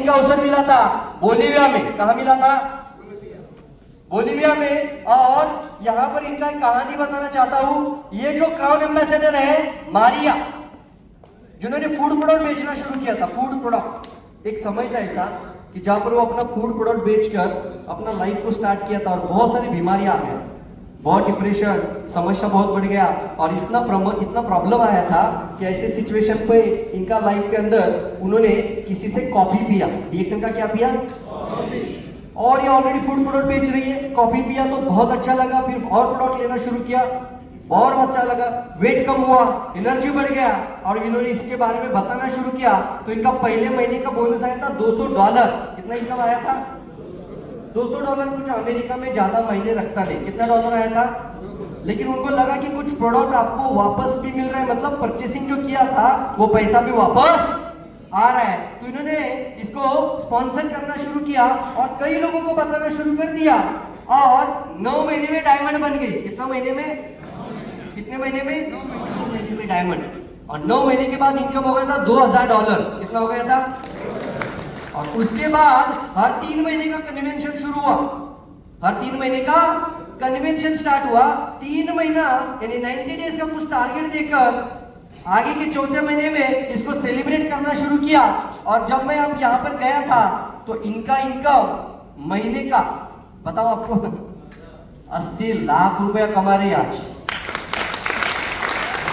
का अवसर मिला था बोलीविया में। कहा मिला था? बोलीविया में। और यहाँ पर इनका एक कहानी बताना चाहता हूँ। ये जो क्राउन एम्बेसडर है मारिया, जिन्होंने फूड प्रोडक्ट बेचना शुरू किया था, फूड प्रोडक्ट, एक समय था ऐसा कि जहां पर वो अपना फूड प्रोडक्ट बेचकर अपना लाइफ को स्टार्ट किया था और बहुत सारी बीमारियां आ गया, बहुत डिप्रेशन, समस्या बहुत बढ़ गया और इतना प्रॉब्लम आया था कि ऐसे सिचुएशन पे इनका लाइफ के अंदर उन्होंने किसी से कॉफी पिया। डीएक्सन का क्या पिया? और ये ऑलरेडी फूड प्रोडक्ट बेच रही है, कॉफी पिया तो बहुत अच्छा लगा, फिर और प्रोडक्ट लेना शुरू किया, बहुत अच्छा लगा, वेट कम हुआ, एनर्जी बढ़ गया और इन्होंने इसके बारे में बताना शुरू किया। तो इनका पहले महीने का बोनस आया था $200। कितना इनकम आया था? $200। कुछ अमेरिका में ज्यादा महीने रखता नहीं। कितना डॉलर आया था? लेकिन उनको लगा कि कुछ प्रोडक्ट आपको वापस भी मिल रहा है, मतलब परचेसिंग जो किया था वो पैसा भी वापस आ रहा है। तो इन्होंने इसको स्पॉन्सर करना शुरू किया और कई लोगों को बताना शुरू कर दिया और 9 महीने में डायमंड बन गई। कितना महीने में? कितने महीने में? 9 महीने में डायमंड। और 9 महीने के बाद इनकम हो गया था $2000। कितना हो गया था? और उसके बाद हर 3 महीने का कन्वेंशन शुरू हुआ। हर 3 महीने का कन्वेंशन स्टार्ट हुआ। 3 महीना यानी 90 डेज का कुछ टारगेट देकर आगे के 4थे महीने में इसको सेलिब्रेट करना शुरू किया। और जब मैं अब यहाँ पर गया था तो इनका इनकम महीने का, बताओ आपको, 80 लाख रुपया कमा रही आज।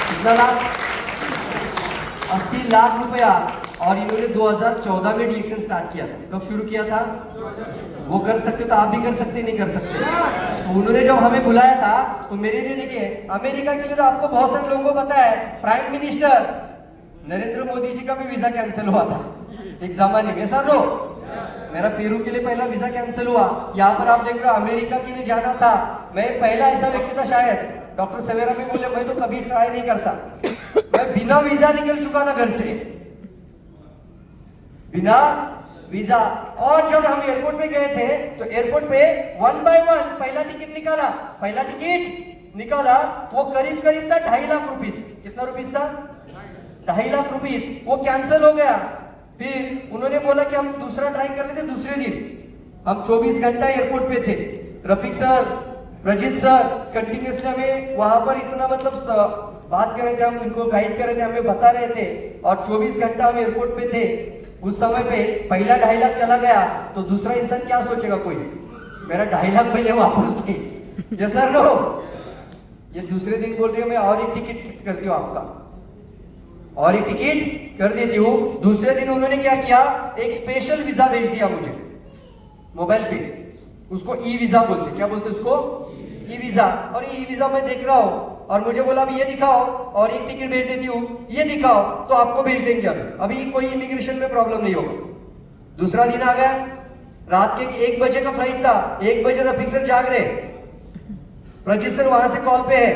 कितना लाख? 80 लाख रुपया। और इन्होंने 2014 में डीएक्सन स्टार्ट किया था। कब शुरू किया था? वो कर सकते तो आप भी कर सकते, नहीं कर सकते? तो उन्होंने जब हमें बुलाया था तो मेरे लिए देखिए, अमेरिका के लिए तो आपको बहुत सारे लोगों को पता है, प्राइम मिनिस्टर नरेंद्र मोदी जी का भी वीजा कैंसिल हुआ था एक जमाने में। सर लो, मेरा पेरू के लिए पहला वीजा कैंसिल हुआ। यहाँ पर आप देख रहे हो अमेरिका के लिए जाना था। मैं पहला ऐसा व्यक्ति था शायद, डॉक्टर सवेरा भी बोले मैं तो कभी ट्राई नहीं करता, मैं बिना वीजा निकल चुका था घर से, बिना वीजा। और जब हम एयरपोर्ट पे गए थे तो एयरपोर्ट पे 1 by 1 पहला टिकट निकाला। पहला टिकट निकाला वो करीब करीब था 2.5 लाख रुपीज। कितना रुपीज था? 2.5 लाख रुपीज। वो कैंसिल हो गया। फिर उन्होंने बोला कि हम दूसरा ट्राई कर लेते। दूसरे दिन हम 24 घंटा एयरपोर्ट पे थे। रफीक सर, प्रजीत सर कंटिन्यूसली हमें वहां पर इतना मतलब बात कर रहे थे, हम इनको गाइड कर रहे थे, हमें बता रहे थे और 24 घंटा हम एयरपोर्ट पे थे। उस समय पे पहला 2.5 लाख चला गया तो दूसरा इंसान क्या सोचेगा? कोई मेरा 2.5 लाख पहले वापस दे। ये सर नो, ये दूसरे दिन बोल रही है मैं और एक टिकट करती हूँ आपका, और एक टिकट कर देती हूँ। दूसरे दिन उन्होंने क्या किया, एक स्पेशल वीजा भेज दिया मुझे मोबाइल पे। उसको ई वीजा बोलते। क्या बोलते उसको? E visa. और ये ई वीजा मैं देख रहा हूँ और मुझे बोला अभी ये दिखाओ और एक टिकट भेज देती हूँ, ये दिखाओ तो आपको भेज देंगे। अभी कोई इमिग्रेशन में प्रॉब्लम नहीं होगा। दूसरा दिन आ गया, रात के 1 बजे का फ्लाइट था। 1 बजे रफीक सर जाग रहे, प्रजीत सर वहां से कॉल पे है,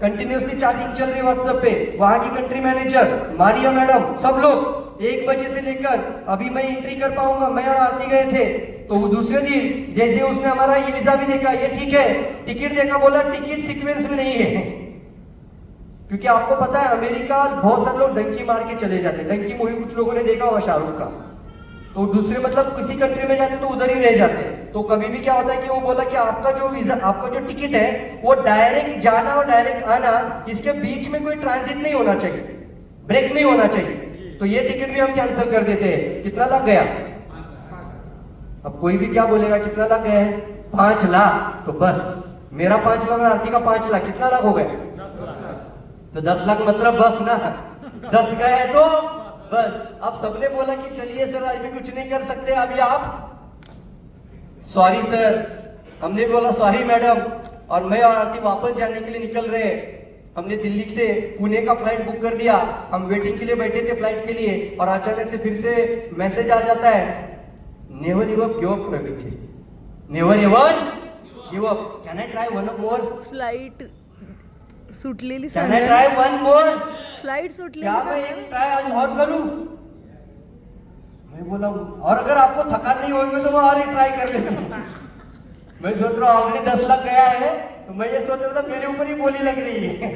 कंटिन्यूसली चैटिंग चल रही व्हाट्सएप पे, वहां की कंट्री मैनेजर मारिया मैडम, सब लोग 1 बजे से लेकर अभी मैं एंट्री कर पाऊंगा। मैं और आरती गए थे तो दूसरे दिन जैसे उसने हमारा ई वीजा भी देखा, ये ठीक है, टिकट देखा, बोला टिकट सीक्वेंस में नहीं है। क्योंकि आपको पता है अमेरिका बहुत सारे लोग डंकी मार के चले जाते हैं। डंकी मूवी कुछ लोगों ने देखा होगा शाहरुख का। तो दूसरे मतलब किसी कंट्री में जाते तो उधर ही रह जाते। तो कभी भी क्या होता है कि वो बोला कि आपका जो वीजा, आपका जो टिकट है वो डायरेक्ट जाना और डायरेक्ट आना, इसके बीच में कोई ट्रांजिट नहीं होना चाहिए, ब्रेक नहीं होना चाहिए। तो ये टिकट भी हम कैंसिल कर देते हैं। कितना लग गया? अब कोई भी क्या बोलेगा कितना लग गया है? 5 लाख। तो बस मेरा 5 लाख, आरती का 5 लाख, कितना लाख हो गए? तो 10 लाख मतलब बस ना, 10 गए तो बस। अब सबने बोला कि चलिए सर आज भी कुछ नहीं कर सकते, अभी आप सॉरी सर। हमने बोला सॉरी मैडम। और मैं और आरती वापस जाने के लिए निकल रहे। हमने दिल्ली से पुणे का फ्लाइट बुक कर दिया। हम वेटिंग के लिए बैठे थे फ्लाइट के लिए और अचानक से फिर से मैसेज आ जाता है, never give up, give up Praveen ji, never ever give up. Can I try one more? Flight सुटलेली can I try one more? Flight सुटलेली। क्या मैं एक ट्राई आज और करूं? मैं बोला और अगर आपको थकान नहीं होगी तो मैं और एक ट्राई कर लेता। मैं सोच रहा हूँ ऑलरेडी 10 लाख गया है तो मैं ये सोच रहा था मेरे ऊपर ही बोली लग रही है।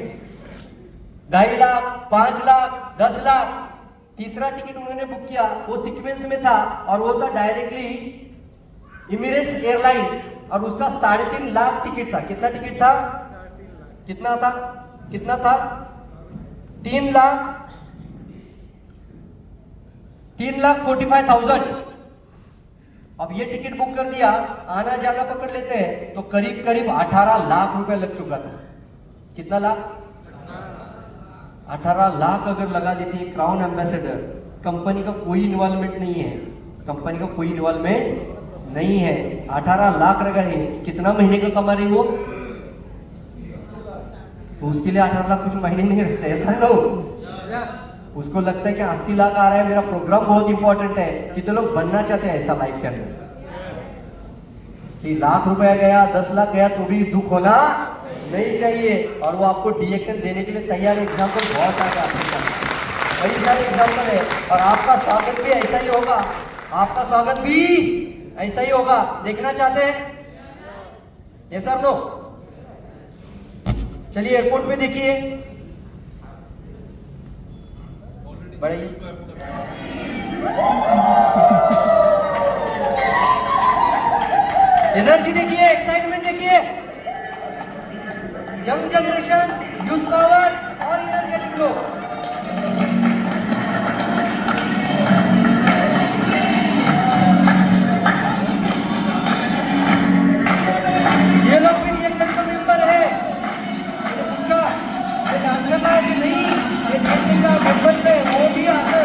2.5 लाख, 5 लाख, 10 लाख। तीसरा टिकट उन्होंने बुक किया, वो सीक्वेंस में था और वो था डायरेक्टली इमिरेट्स एयरलाइन और उसका 3.5 लाख टिकट था। कितना टिकट था? कितना था? कितना था? 3,45,000। अब ये टिकट बुक कर दिया, आना जाना पकड़ लेते हैं तो करीब करीब 18 लाख रुपए लग चुका था। कितना लाख? 18 लाख अगर लगा देती है क्राउन एम्बेसडर, कंपनी का कोई इन्वॉल्वमेंट नहीं है, कंपनी का कोई इन्वॉल्वमेंट नहीं है, 18 लाख लगा है, कितना महीने का कमा रही वो? तो उसके लिए 18 लाख कुछ महीने नहीं रहते, ऐसा ना हो। उसको लगता है कि 80 लाख आ रहा है, मेरा प्रोग्राम बहुत इंपॉर्टेंट है। कितने लोग बनना चाहते हैं ऐसा लाइफ के अंदर कि लाख रुपया गया, 10 लाख गया तो भी दुख होना नहीं चाहिए, और वो आपको डीएक्शन देने के लिए तैयार। एग्जाम्पल बहुत सारे आपके साथ, कई सारे एग्जाम्पल है, और आपका स्वागत भी ऐसा ही होगा, आपका स्वागत भी ऐसा ही होगा। देखना चाहते हैं? ये सब नो, चलिए एयरपोर्ट पे देखिए, बड़े एनर्जी देखिए, एक्साइटमेंट देखिए, यंग जनरेशन, यूथ पावर और एनर्जेटिक लोग। ये लोग भी रिएक्शन का मेंबर है। मैंने पूछा ये डांसर का है कि नहीं, ये रिएक्शन का मेंबर है, वो भी आकर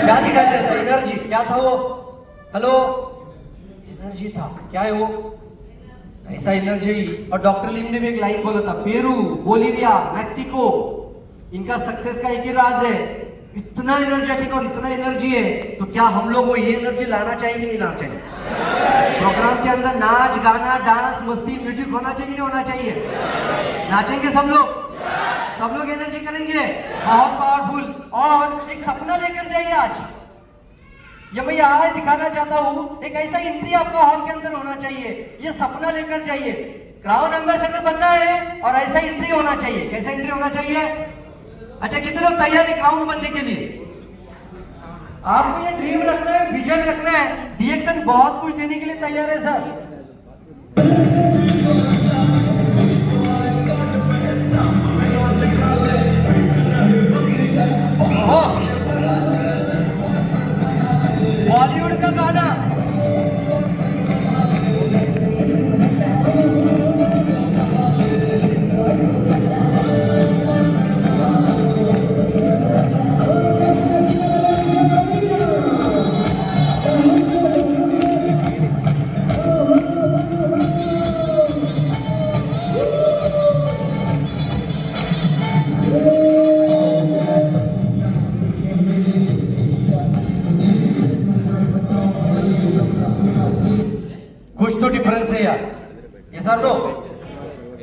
क्या दिखाई देता है? एनर्जी। क्या था वो? हेलो, एनर्जी था। क्या है वो? ऐसा एनर्जी। और डॉक्टर लिम ने भी एक लाइन बोला था, पेरू, बोलीविया, मैक्सिको, इनका सक्सेस का एक ही राज है, इतना एनर्जेटिक और इतना एनर्जी है, तो क्या हम लोग वो ये एनर्जी लाना चाहिए कि नहीं लाना चाहिए? प्रोग्राम के अंदर नाच गाना डांस मस्ती म्यूजिक होना चाहिए नहीं होना चाहिए? नाचेंगे सब लोग, सब लोग एनर्जी करेंगे, बहुत पावरफुल। और एक सपना लेकर जाइए आज, ये मैं यहाँ दिखाना चाहता हूँ, एक ऐसा एंट्री आपका हॉल के अंदर होना चाहिए, ये सपना लेकर जाइए, क्राउन एम्बेसडर बनना है और ऐसा एंट्री होना चाहिए। कैसा एंट्री होना चाहिए? अच्छा, कितने लोग तैयार है क्राउन बनने के लिए? आपको ये ड्रीम रखना है, विजन रखना है, डीएक्शन बहुत कुछ देने के लिए तैयार है सर। बॉलीवुड का गाना, कुछ तो डिफरेंस है यार। ये सर लो,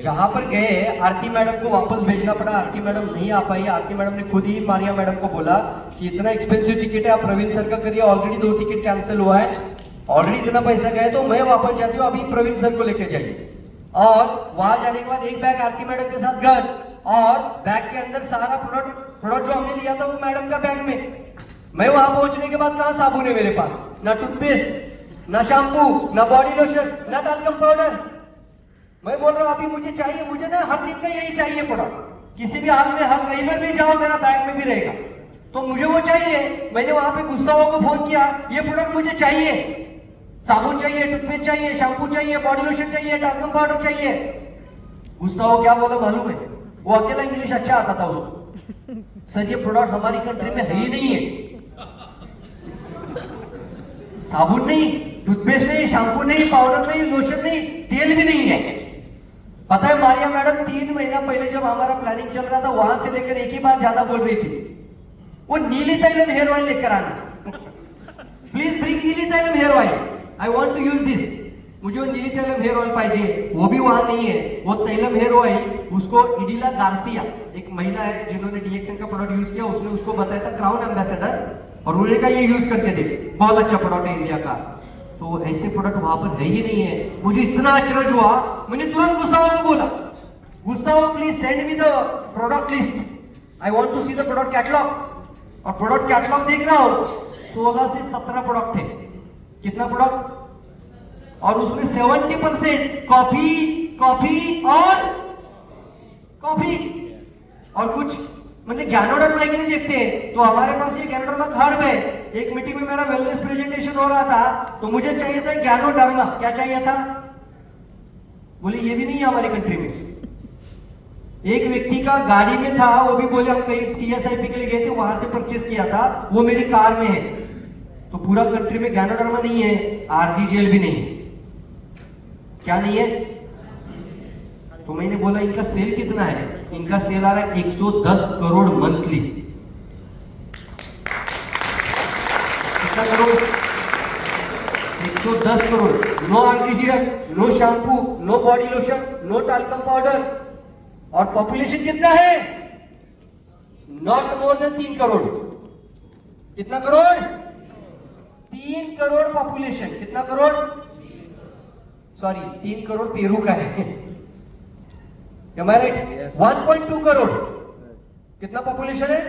जहां पर गए आरती मैडम को वापस भेजना पड़ा, आरती मैडम नहीं आ पाई। आरती मैडम ने खुद ही मारिया मैडम को बोला कि इतना एक्सपेंसिव टिकट है, आप प्रवीण सर का करिए, ऑलरेडी 2 टिकट कैंसिल हुआ है, ऑलरेडी इतना पैसा गया, तो मैं वापस जाती हूँ, अभी प्रवीण सर को लेके जाइए। और वहां जाने के बाद एक बैग आरती मैडम के साथ घर, और बैग के अंदर सारा प्रोडक्ट जो हमने लिया था वो मैडम का बैग में। मैं वहां पहुंचने के बाद कहाँ साबुन है मेरे पास, ना टूथपेस्ट, ना शैम्पू, ना बॉडी लोशन, ना टाल्कम पाउडर। मैं बोल रहा हूँ अभी मुझे चाहिए, मुझे ना हर दिन का यही चाहिए प्रोडक्ट, किसी भी हाल में हर कहीं पर भी जाओ मेरा बैग में भी रहेगा, तो मुझे वो चाहिए। मैंने वहां पे गुस्ताव को फोन किया, ये प्रोडक्ट मुझे चाहिए, साबुन चाहिए, टूथपेस्ट चाहिए, शैम्पू चाहिए, बॉडी लोशन चाहिए, टाल्कम पाउडर चाहिए। गुस्ताव क्या बोला मालूम है? वो अकेला इंग्लिश अच्छा आता था उसको, सर ये प्रोडक्ट हमारी कंट्री में है ही नहीं है, साबुन नहीं, टूथपेस्ट नहीं, शैम्पू नहीं, पाउडर नहीं, लोशन नहीं, तेल भी नहीं है। पता है मारिया मैडम 3 महीना पहले जब हमारा प्लानिंग चल रहा था, वहां से लेकर एक ही बात ज्यादा बोल रही थी, वो नीली तैलम हेयर ऑयल लेकर आना, please bring Neeli Tailam hair oil, I want to use this. मुझे वो नीली तैलम हेयर ऑयल चाहिए, वो भी वहां नहीं है। वो तैलम हेयर ऑयल उसको इडिला गार्सिया, एक महिला है जिन्होंने डीएक्सएन का प्रोडक्ट यूज किया, उसने उसको बताया था क्राउन एम्बेसडर, और उन्होंने कहा ये यूज करके देख, बहुत अच्छा प्रोडक्ट है इंडिया का। तो ऐसे प्रोडक्ट वहां पर है ही नहीं है। मुझे इतना अचरज हुआ, मैंने तुरंत गुस्ताव को बोला, Gustav please send me the product list, I want to see the product catalogue. और प्रोडक्ट कैटलॉग देख रहा हूं 16 से 17 प्रोडक्ट है। कितना प्रोडक्ट? और उसमें 70% कॉफी कॉफी और कॉफी, और कुछ मतलब ज्ञानोडर्मा है कि नहीं देखते। तो हमारे पास ये ज्ञानोडर्मा घर में, एक मीटिंग में मेरा वेलनेस प्रेजेंटेशन हो रहा था, तो मुझे चाहिए था ज्ञानोडर्मा। क्या चाहिए था? बोले ये भी नहीं है हमारी कंट्री में। एक व्यक्ति का गाड़ी में था, वो भी बोले हम कहीं टीएसआईपी के लिए गए थे, वहां से परचेस किया था, वो मेरी कार में है। तो पूरा कंट्री में ज्ञानोडर्मा नहीं है, आरजी जेल भी नहीं है। क्या नहीं है? तो मैंने बोला इनका सेल कितना है? इनका सेल आ रहा है 110 करोड़ मंथली। कितना crore? 110 crore. No artificial, no shampoo, no body lotion, no talcum powder. और पॉपुलेशन कितना है? Not more than 3 crore. कितना करोड़? 3 करोड़ पॉपुलेशन। कितना करोड़? सॉरी 3 करोड़ पेरू का है, हमारे 1.2 करोड़। कितना पॉपुलेशन है?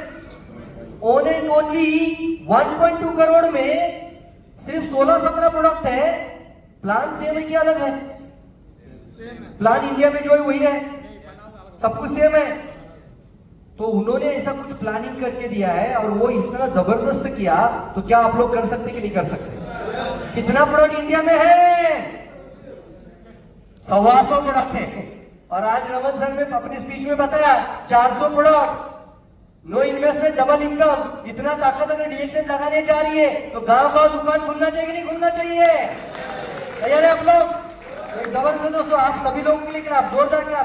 ओनली 1.2 करोड़ में सिर्फ 16-17 प्रोडक्ट है। प्लान सेम है कि अलग है? प्लान इंडिया में जो है वही है, सब कुछ सेम है। तो उन्होंने ऐसा कुछ प्लानिंग करके दिया है और वो इतना जबरदस्त किया, तो क्या आप लोग कर सकते कि नहीं कर सकते? कितना प्रोडक्ट इंडिया में है? 125 प्रोडक्ट है। और आज रमन सर ने अपनी स्पीच में बताया 400 product, no investment double income. इतना ताकत अगर डीएक्सएन लगाने जा रही है तो गांव-गांव दुकान खुलना चाहिए कि नहीं खुलना चाहिए? तैयार है आप लोग? एक जबरदस्त दोस्तों, आप सभी लोगों के लिए आप जोरदार क्लैप।